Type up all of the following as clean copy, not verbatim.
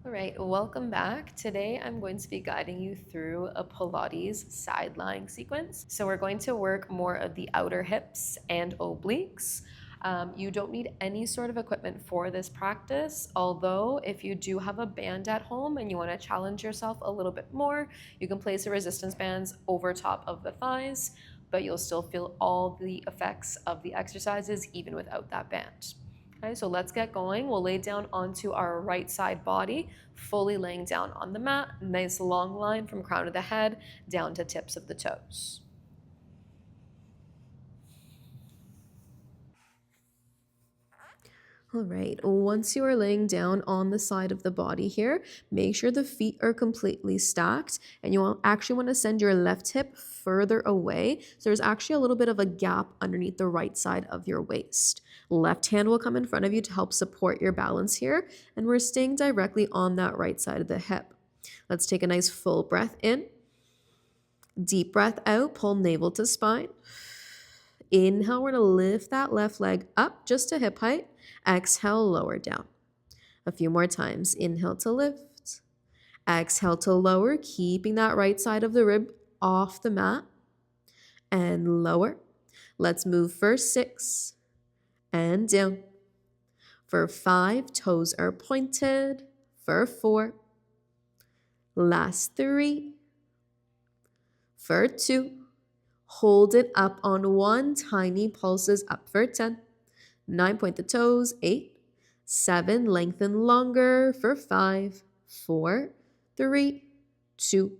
All right, welcome back. Today I'm going to be guiding you through a Pilates side lying sequence. So we're going to work more of the outer hips and obliques. You don't need any sort of equipment for this practice, although if you do have a band at home and you want to challenge yourself a little bit more, you can place the resistance bands over top of the thighs, but you'll still feel all the effects of the exercises even without that band. Okay, so let's get going. We'll lay down onto our right side body, fully laying down on the mat. Nice long line from crown of the head down to tips of the toes. All right, once you are laying down on the side of the body here, make sure the feet are completely stacked and you actually want to send your left hip further away. So there's actually a little bit of a gap underneath the right side of your waist. Left hand will come in front of you to help support your balance here, and we're staying directly on that right side of the hip. Let's take a nice full breath in. Deep breath out, pull navel to spine. Inhale, we're going to lift that left leg up just to hip height. Exhale, lower down. A few more times. Inhale to lift. Exhale to lower, keeping that right side of the rib off the mat. And lower. Let's move for 6. And down. For 5, toes are pointed. For 4. Last 3. For 2. Hold it up on 1. Tiny pulses up for 10. 9, point the toes. 8, 7, lengthen longer for 5, 4, 3, 2,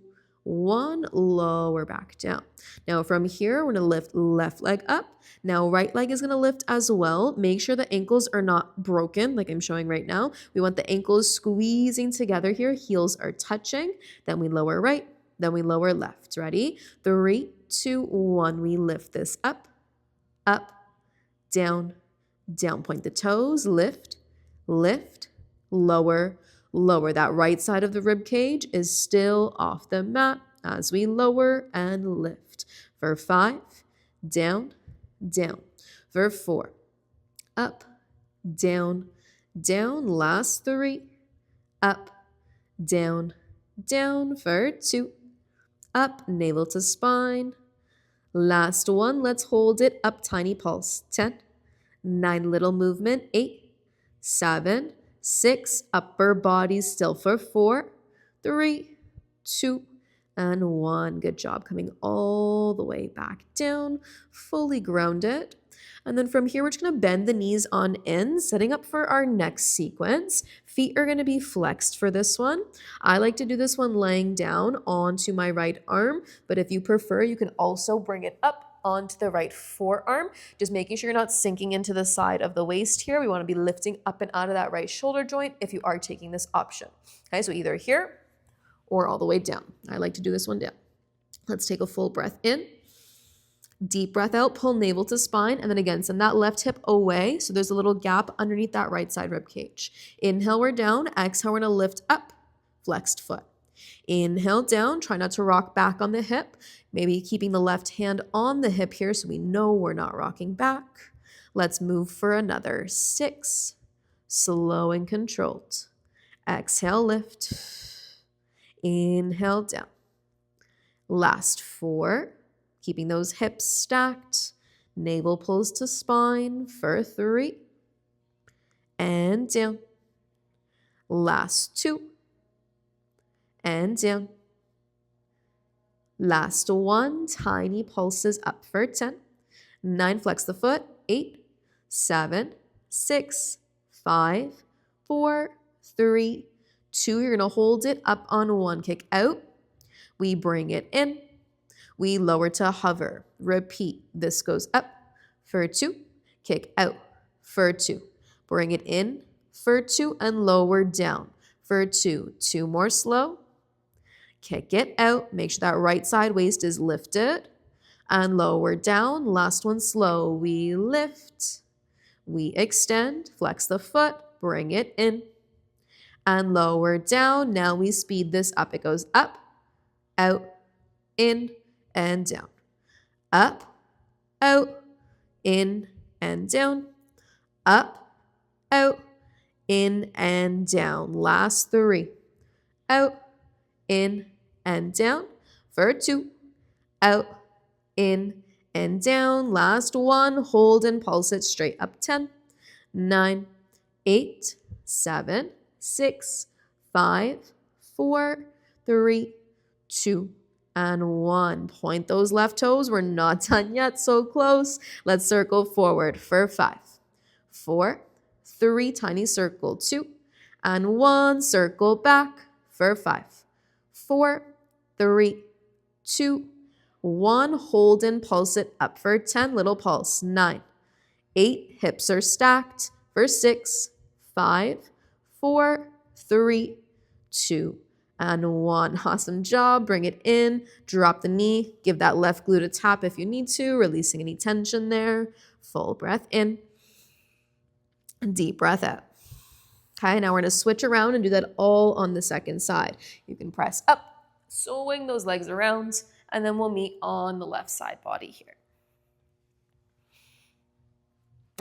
1, lower back down. Now from here, we're going to lift left leg up. Now right leg is going to lift as well. Make sure the ankles are not broken like I'm showing right now. We want the ankles squeezing together here. Heels are touching. Then we lower right. Then we lower left. Ready? 3, 2, 1. We lift this up, up, down, down. Point the toes, lift, lift, lower, lower. That right side of the rib cage is still off the mat as we lower and lift. For 5, down, down. For 4, up, down, down. Last 3, up, down, down. For 2, up, navel to spine. Last 1, let's hold it up, tiny pulse. 10, 9, little movement. 8, 7, 6, upper body still for 4, 3, 2, and 1. Good job. Coming all the way back down, fully grounded. And then from here, we're just going to bend the knees on in, setting up for our next sequence. Feet are going to be flexed for this one. I like to do this one laying down onto my right arm, but if you prefer, you can also bring it up onto the right forearm, just making sure you're not sinking into the side of the waist here. We want to be lifting up and out of that right shoulder joint if you are taking this option. Okay, so either here or all the way down. I like to do this one down. Let's take a full breath in. Deep breath out, pull navel to spine, and then again, send that left hip away. So there's a little gap underneath that right side rib cage. Inhale, we're down. Exhale, we're going to lift up, flexed foot. Inhale down, try not to rock back on the hip. Maybe keeping the left hand on the hip here so we know we're not rocking back. Let's move for another 6. Slow and controlled. Exhale, lift. Inhale down. Last 4. Keeping those hips stacked. Navel pulls to spine for 3. And down. Last 2. And down. Last 1. Tiny pulses up for 10. 9. Flex the foot. 8, 7, 6, 5, 4, 3, 2. You're going to hold it up on 1. Kick out. We bring it in. We lower to hover. Repeat. This goes up for 2. Kick out for 2. Bring it in for 2 and lower down for 2. 2 more slow. Kick it out. Make sure that right side waist is lifted and lower down. Last one slow. We lift. We extend. Flex the foot. Bring it in and lower down. Now we speed this up. It goes up, out, in, and down. Up, out, in, and down. Up, out, in, and down. Last 3. out, in, and down. For 2, out, in, and down. Last one, hold and pulse it straight up. 10, 9, 8, 7, 6, 5, 4, 3, 2, and 1. Point those left toes. We're not done yet, so close. Let's circle forward for 5, 4, 3, tiny circle, 2, and 1. Circle back for 5, 4, 3, 2, 1. Hold and pulse it up for 10. Little pulse. 9, 8. Hips are stacked for 6, 5, 4, 3, 2, and 1. Awesome job. Bring it in. Drop the knee. Give that left glute a tap if you need to, releasing any tension there. Full breath in. Deep breath out. Okay, now we're going to switch around and do that all on the second side. You can press up, swing those legs around, and then we'll meet on the left side body here.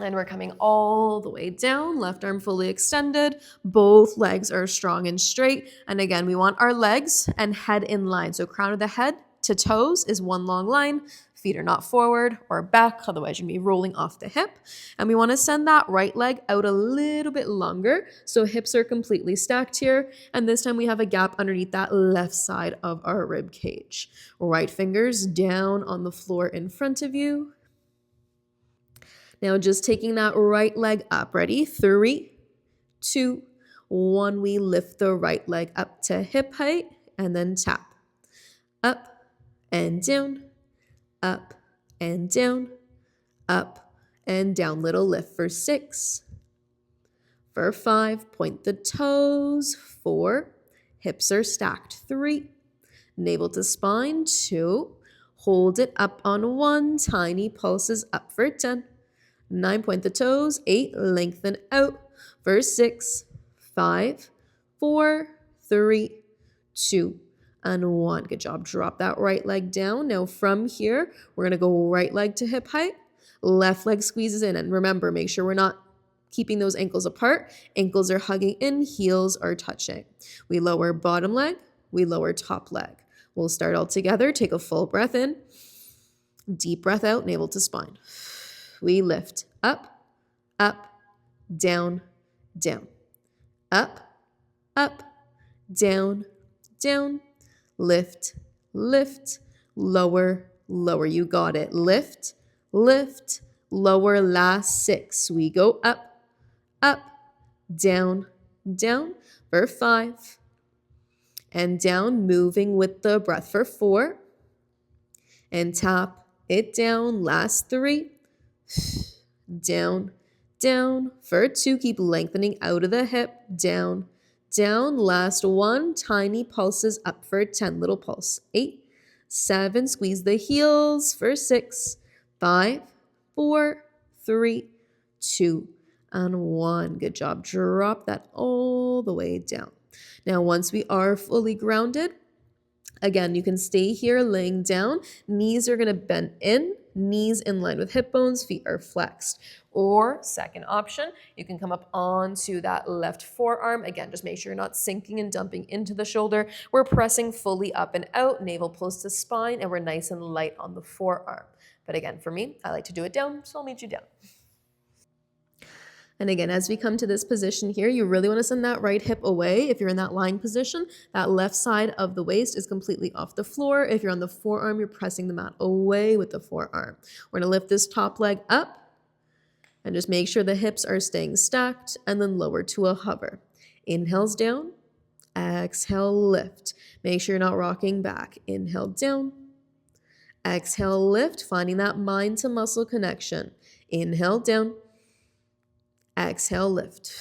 And we're coming all the way down, left arm fully extended. Both legs are strong and straight. And again, we want our legs and head in line. So crown of the head to toes is one long line. Feet are not forward or back, otherwise you're going to be rolling off the hip. And we want to send that right leg out a little bit longer. So hips are completely stacked here. And this time we have a gap underneath that left side of our rib cage. Right fingers down on the floor in front of you. Now just taking that right leg up. Ready? 3, 2, 1. We lift the right leg up to hip height and then tap. Up and down, up and down, up and down. Little lift for 6. For 5, point the toes. 4, hips are stacked. 3, navel to spine. 2, hold it up on 1. Tiny pulses up for 10. 9, point the toes. 8, lengthen out. For 6, 5, 4, 3, 2, and 1. Good job. Drop that right leg down. Now from here, we're going to go right leg to hip height. Left leg squeezes in. And remember, make sure we're not keeping those ankles apart. Ankles are hugging in. Heels are touching. We lower bottom leg. We lower top leg. We'll start all together. Take a full breath in. Deep breath out. Navel to spine. We lift up, up, down, down, up, up, down, down, lift, lift, lower, lower. You got it. Lift, lift, lower. Last 6. We go up, up, down, down for 5, and down, moving with the breath for 4, and tap it down. Last 3. Down, down for 2. Keep lengthening out of the hip. Down, down. Last 1. Tiny pulses up for 10. Little pulse. 8, 7. Squeeze the heels for 6, 5, 4, 3, 2, and 1. Good job. Drop that all the way down. Now, once we are fully grounded, again, you can stay here laying down. Knees are going to bend in. Knees in line with hip bones, feet are flexed. Or second option, you can come up onto that left forearm. Again, just make sure you're not sinking and dumping into the shoulder. We're pressing fully up and out, navel pulls to spine, and we're nice and light on the forearm. But again, for me, I like to do it down, so I'll meet you down. And again, as we come to this position here, you really want to send that right hip away. If you're in that lying position, that left side of the waist is completely off the floor. If you're on the forearm, you're pressing the mat away with the forearm. We're going to lift this top leg up and just make sure the hips are staying stacked, and then lower to a hover. Inhales down, exhale, lift. Make sure you're not rocking back. Inhale down, exhale, lift, finding that mind to muscle connection. Inhale down, exhale, lift.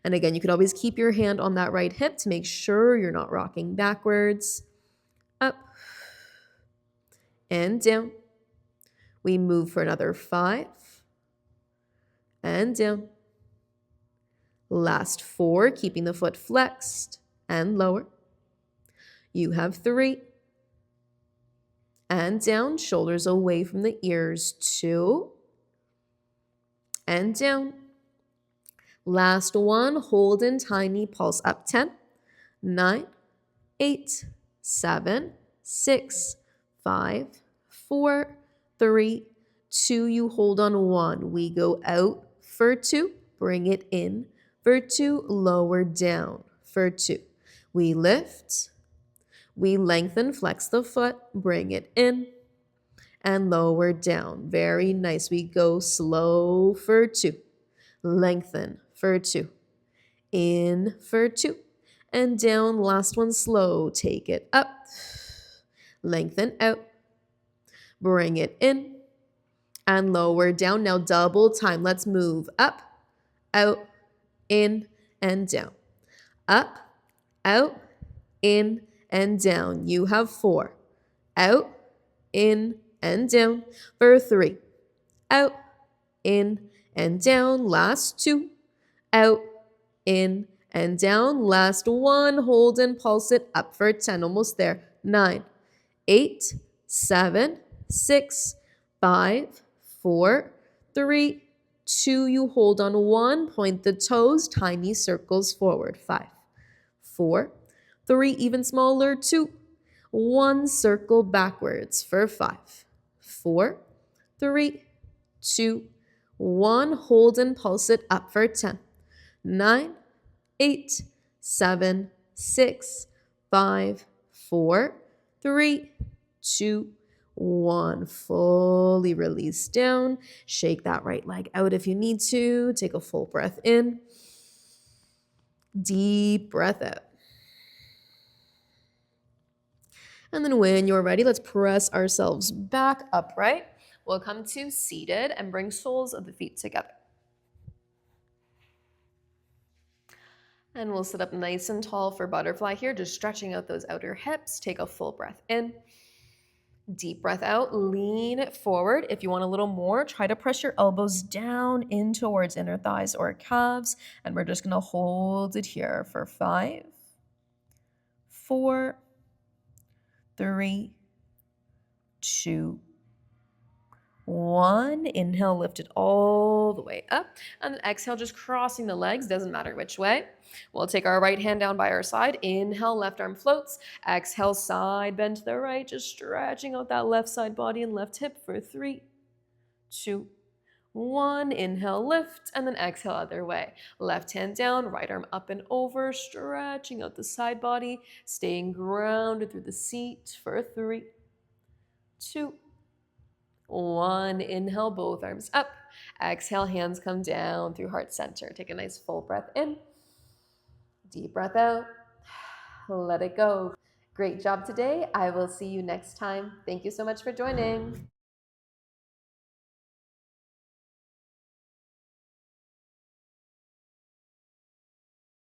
And again, you could always keep your hand on that right hip to make sure you're not rocking backwards. Up and down. We move for another 5 and down. Last 4, keeping the foot flexed and lower. You have 3 and down, shoulders away from the ears. 2 and down. Last 1, hold in tiny pulse up. 10, 9, 8, 7, 6, 5, 4, 3, 2. You hold on 1. We go out for 2. Bring it in for 2. Lower down for 2. We lift. We lengthen, flex the foot. Bring it in and lower down. Very nice. We go slow for 2. Lengthen for 2. In for 2. And down. Last one slow. Take it up. Lengthen out. Bring it in and lower down. Now double time. Let's move up, out, in, and down. Up, out, in, and down. You have 4. Out, in, and down for 3. Out, in, and down. Last 2. Out, in, and down. Last 1. Hold and pulse it up for 10. Almost there. 9, 8, 7, 6, 5, 4, 3, 2. You hold on 1. Point the toes. Tiny circles forward. 5, 4, 3. Even smaller. 2. 1. Circle backwards for 5, 4, 3, 2, 1. Hold and pulse it up for 10. 9, 8, 7, 6, 5, 4, 3, 2, 1. Fully release down. Shake that right leg out if you need to. Take a full breath in. Deep breath out. And then when you're ready, let's press ourselves back upright. We'll come to seated and bring soles of the feet together. And we'll sit up nice and tall for butterfly here, just stretching out those outer hips. Take a full breath in. Deep breath out. Lean it forward. If you want a little more, try to press your elbows down in towards inner thighs or calves. And we're just going to hold it here for 5, 4, 3, 2, 1. Inhale, lift it all the way up. And then exhale, just crossing the legs, doesn't matter which way. We'll take our right hand down by our side. Inhale, left arm floats. Exhale, side bend to the right, just stretching out that left side body and left hip for 3, 2, 1. Inhale, lift, and then exhale other way. Left hand down, right arm up and over, stretching out the side body, staying grounded through the seat for 3, 2, 1. Inhale, both arms up. Exhale, hands come down through heart center. Take a nice full breath in. Deep breath out. Let it go. Great job today. I will see you next time. Thank you so much for joining.